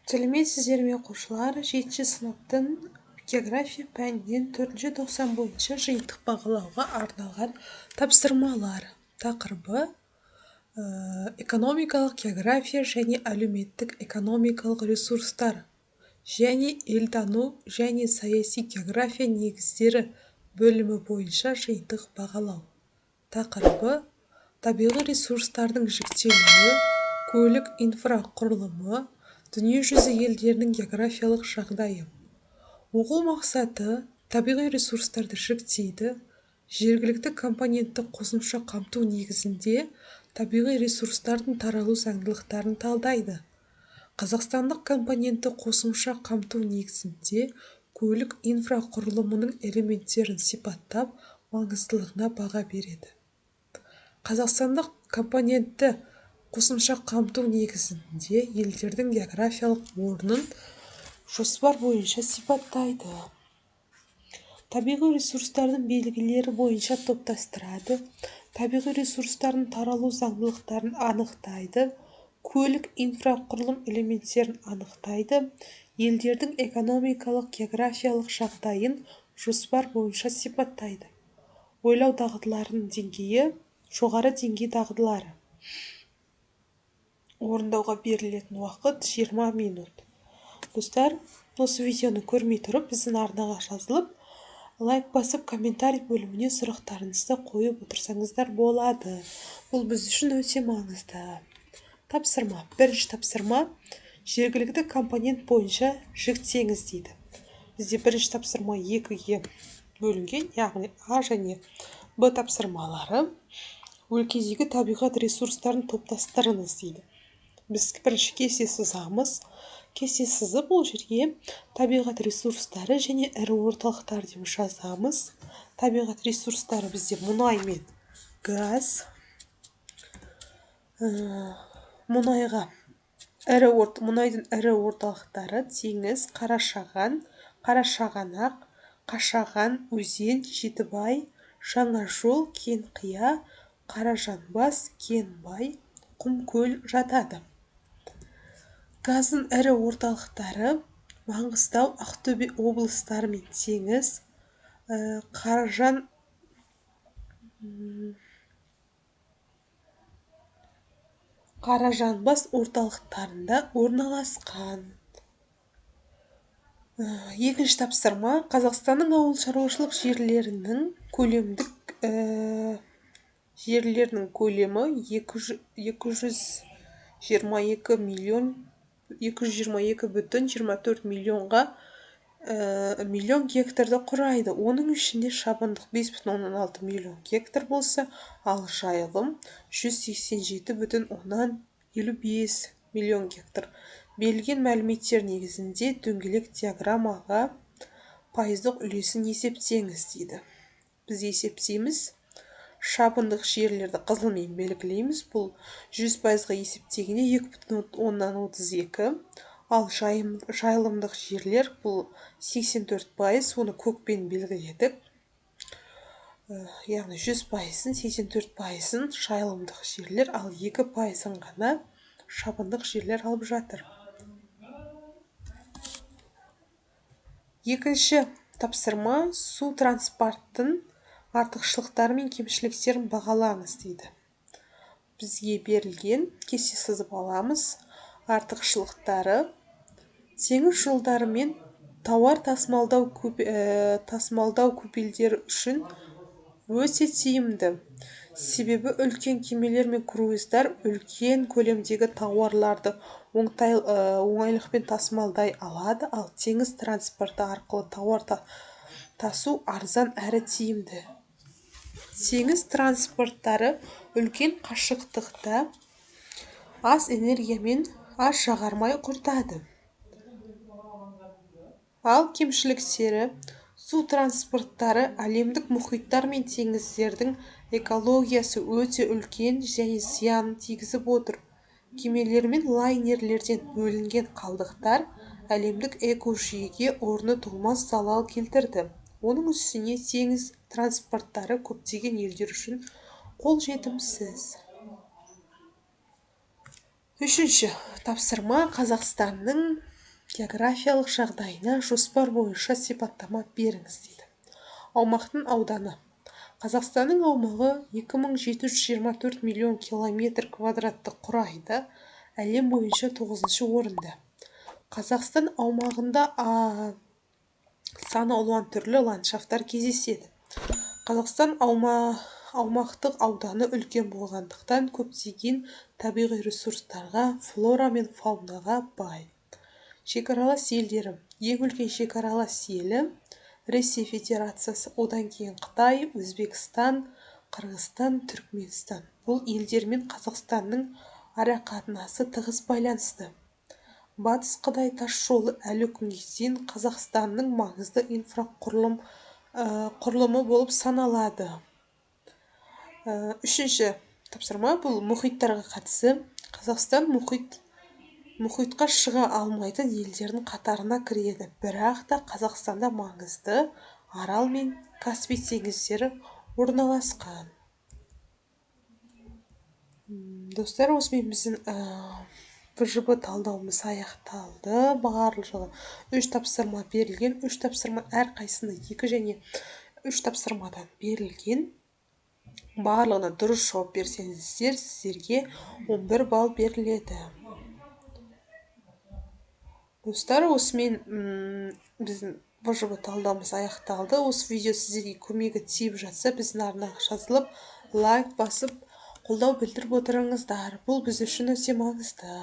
Сәлеметсіздер ме оқушылар? 7 сыныптың география пәнінен 4-ші тоқсан бойынша жиынтық бағалауға арналған тапсырмалар. Тақырыбы экономикалық география және әлеуметтік экономикалық ресурстар және елтану және саяси география негіздері бөлімі бойынша жиынтық бағалау. Тақырыбы табиғи ресурстардың жіктелуі, көлік инфрақұрылымы, дүниежүзі елдерінің географиялық жағдайы. Оқу мақсаты табиғи ресурстарды жіктейді, жергілікті компонентті қосымша қамту негізінде табиғи ресурстардың таралу заңдылықтарын талдайды. Қазақстандық компонентті қосымша қамту негізінде көлік инфрақұрылымының элементтерін сипаттап, маңыздылығына баға береді. Қазақстандық компонентті қосымша қамту негізінде елдердің географиялық орнын жоспар бойынша сипаттайды. Табиғи ресурстардың белгілері бойынша топтастырады. Табиғи ресурстардың таралу заңдылықтарын анықтайды. Көлік инфрақұрылым элементтерін анықтайды. Елдердің экономикалық географиялық жағдайын жоспар бойынша сипаттайды. Ойлау дағдыларының деңгейі, жоғары деңгей дағдылары. Орындауға берілетін уақыт 20 минут. Достар, осы видеоны көрмей тұрып, біздің арнаға жазылып, лайк басып, комментарий бөліміне сұрақтарыңызды қойып отырсаңыздар болады. Бұл біз үшін өте маңызды. Тапсырма. Бірінші тапсырма жергілікті компонент бойынша жіктеңіз дейді. Бізде бірінші тапсырма 2-ге бөлінген, яғни А және Б тапсырмалары. Өлкедегі табиғат ресурстарын топтастырыңыз дейді. Біз бірінші кесте сызамыз. Кесте сызып, бұл жерге табиғат ресурстары және ірі орталықтар деп жазамыз. Табиғат ресурстары бізде мұнай мен газ. Мұнайдың ірі орталықтары теңіз, Қарашаған, Қарашығанақ, Қашаған, Өзен, Жетібай, Жаңажол, Кеңқия, Қаражанбас, Кенбай, Құмкөл жатады. Газдың ірі орталықтары Маңғыстау, Ақтөбе облыстары мен теңіз, Қаражанбас орталықтарында орналасқан. Екінші тапсырма Қазақстанның ауыл шаруашылық жерлерінің көлемі 222,24 миллион гектарды құрайды. Оның ішінде шабындық 5,16 миллион гектар болса, ал жайылым 187,55 миллион гектар. Берілген мәліметтер негізінде дөңгелек диаграммаға пайыздық үлесін есептеңіз дейді. Біз есептейміз. Шабындық жерлерді қызылмен белгілейміз. Бұл 100%-ға есептегенде 2,32. Ал жайылымдық жерлер бұл 84%, оны көкпен белгіледік. Яғни 100%-ын, 84%-ын жайылымдық жерлер, ал 2%-ын ғана шабындық жерлер алып жатыр. Екінші тапсырма су транспорттың артықшылықтары мен кемшіліктерін бағалаңыз дейді. Бізге берілген, кесте сызып аламыз. Артықшылықтары теңіз жолдары мен тауар тасымалдау көпелдері үшін өте тиімді. Себебі үлкен кемелер мен круиздар үлкен көлемдегі тауарларды оңайлықпен тасымалдай алады, ал теңіз транспорты арқылы тауар тасу арзан әрі тиімді. Теңіз транспорттары үлкен қашықтықта аз энергиямен аз жағармай құртады. Ал кемшіліктері су транспорттары әлемдік мұхиттар мен теңіздердің экологиясы өте үлкен және зиян тигізіп отыр. Кемелер мен лайнерлерден бөлінген қалдықтар әлемдік экожүйеге орны толмас залал келтірді. Оның үстіне теңіз транспорттары көптеген елдер үшін қолжетімсіз. Үшінші тапсырма Қазақстанның географиялық жағдайына жоспар бойынша сипаттама беріңіз дейді. Аумақтың ауданы. Қазақстанның аумағы 2724 миллион километр квадратты құрайды. Әлем бойынша 9-шы орында. Қазақстан аумағында сан алуан түрлі ландшафтар кездеседі. Қазақстан аумақтық ауданы үлкен болғандықтан көптеген табиғи ресурстарға, флора мен фаунаға бай. Шекаралас елдері. Ең үлкен шекаралас елі Ресей Федерациясы, одан кейін Қытай, Өзбекстан, Қырғызстан, Түркменстан. Бұл елдермен Қазақстанның арақатынасы тығыз байланысты. Батыс Қытай тас жолы әлі күнге дейін Қазақстанның маңызды инфрақұрылымы болып саналады. Үшінші тапсырма бұл мұхиттарға қатысы. Қазақстан мұхитқа шыға алмайтын елдердің қатарына кіреді, бірақ та Қазақстанда маңызды Арал мен Каспий теңіздері орналасқан. Достар, осымен біздің ВЖБ талдауымыз аяқталды. Барлығы 3 тапсырма берілген. 3 тапсырма әрқайсында 2 және 3 тапсырмадан берілген. Барлығына дұрыс жауап берсеңіздер, сіздерге 11 балл беріледі. Достар, осымен біздің ВЖБ талдауымыз аяқталды. Осы видео сіздерге көмегі тиіп жатса, біздің арнаға жазылып, лайк басып, қолдау білдіріп отырыңыздар. Бұл біз үшін өте маңызды.